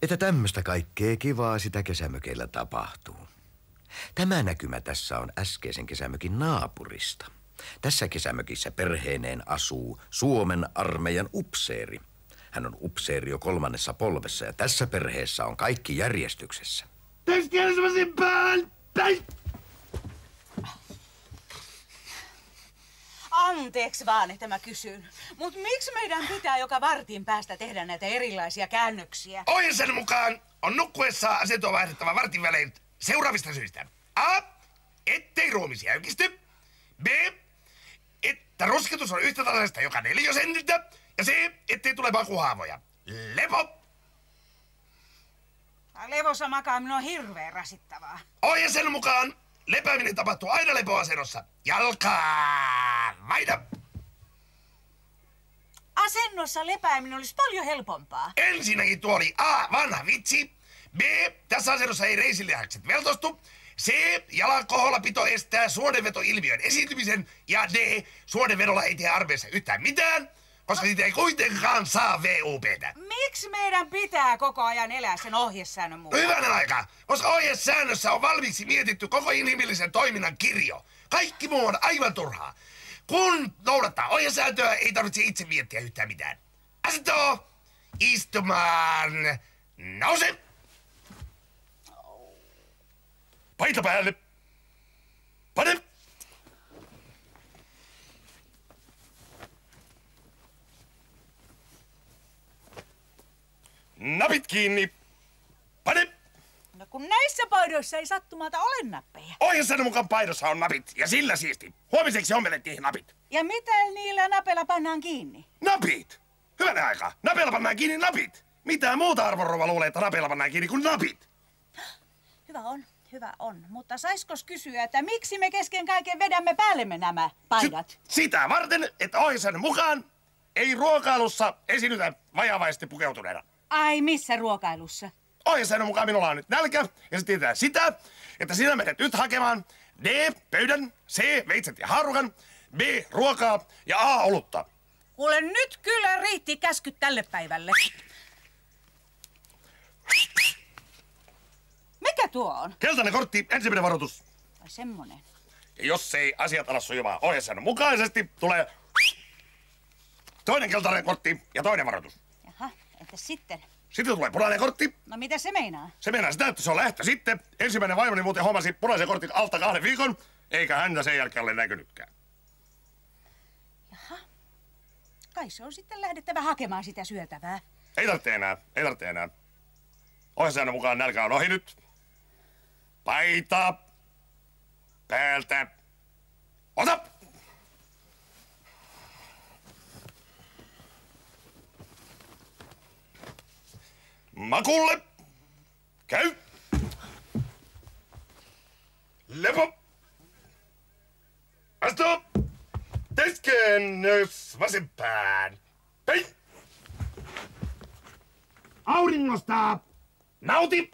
että tämmöistä kaikkea kivaa sitä kesämökeillä tapahtuu. Tämä näkymä tässä on äskeisen kesämökin naapurista. Tässä kesämökissä perheineen asuu Suomen armeijan upseeri. Hän on upseeri jo 3. polvessa ja tässä perheessä on kaikki järjestyksessä. Anteeksi vaan, että mä kysyn. Mutta miksi meidän pitää joka vartin päästä tehdä näitä erilaisia käännöksiä? Ohjeisen mukaan on nukkuessa asentoa vaihdettava vartin välein seuraavista syistä. A. Ettei ruumis jäykisty. B. Että rusketus on yhtä tasaista joka 4 sentiltä. Ja C. Ettei tule makuhaavoja. Lepo! Levossa makaaminen on hirveän rasittavaa. Ohjeisen mukaan lepääminen tapahtuu aina lepoasennossa. Jalkaa vaihda! Asennossa lepääminen olisi paljon helpompaa. Ensinnäkin tuo oli A. Vanha vitsi. B. Tässä asennossa ei reisilihakset veltostu. C. Jalan koholla pito estää suonenvetoilmiön esiintymisen. Ja D. Suonenvedolla ei tee armeijassa yhtään mitään, koska siitä ei kuitenkaan saa VUP:tä. Miksi meidän pitää koko ajan elää sen ohjesäännön mukaan? Hyvänen aika, koska ohjesäännössä on valmiiksi mietitty koko inhimillisen toiminnan kirjo. Kaikki muu on aivan turhaa. Kun noudattaa ohjesääntöä, ei tarvitse itse miettiä yhtään mitään. Asentoon! Istumaan! Nouse! Paita päälle! Pane! Napit kiinni! Pane! No kun näissä paidoissa ei sattumalta ole nappeja. Ohjesäännön mukaan paidossa on napit, ja sillä siisti. Huomiseksi hommelettiin napit. Ja mitä niillä napeilla pannaan kiinni? Napit! Hyvänä aika! Napeilla pannaan kiinni napit! Mitä muuta arvonrouva luulee, että napeilla pannaan kiinni kuin napit? Hyvä on. Mutta saiskos kysyä, että miksi me kesken kaiken vedämme päällemme nämä paidat? Sitä varten, että ohjesäännön mukaan ei ruokailussa esiinnytä vajavaisesti pukeutuneena. Ai missä ruokailussa? Ohjesäännön mukaan minulla on nyt nälkä, ja se tietää sitä, että sinä menet nyt hakemaan D. Pöydän, C. Veitset ja haarukan, B. Ruokaa ja A. Olutta. Kuule, nyt kyllä riitti käskyt tälle päivälle. Mikä tuo on? Keltainen kortti, ensimmäinen varoitus. Ai semmonen. Ja jos ei asiat ala sujumaan ohjesäännön mukaisesti, tulee toinen keltainen kortti ja toinen varoitus. Jaha, entäs sitten? Sitten tulee punainen kortti. No mitä se meinaa? Se meinaa sitä, että se on lähtö sitten. Ensimmäinen vaimoni muuten hommasi punaisen kortin alta 2 viikon, eikä häntä sen jälkeen ole näkynytkään. Jaha. Kai se on sitten lähdettävä hakemaan sitä syötävää. Ei tarvitse enää. Ohjesäännön mukaan nälkä on ohi nyt. Paita päältä. Ota! Makulle. Käy. Lepo. Astu. Keskennys vasempään. Päin. Auringosta. Nauti.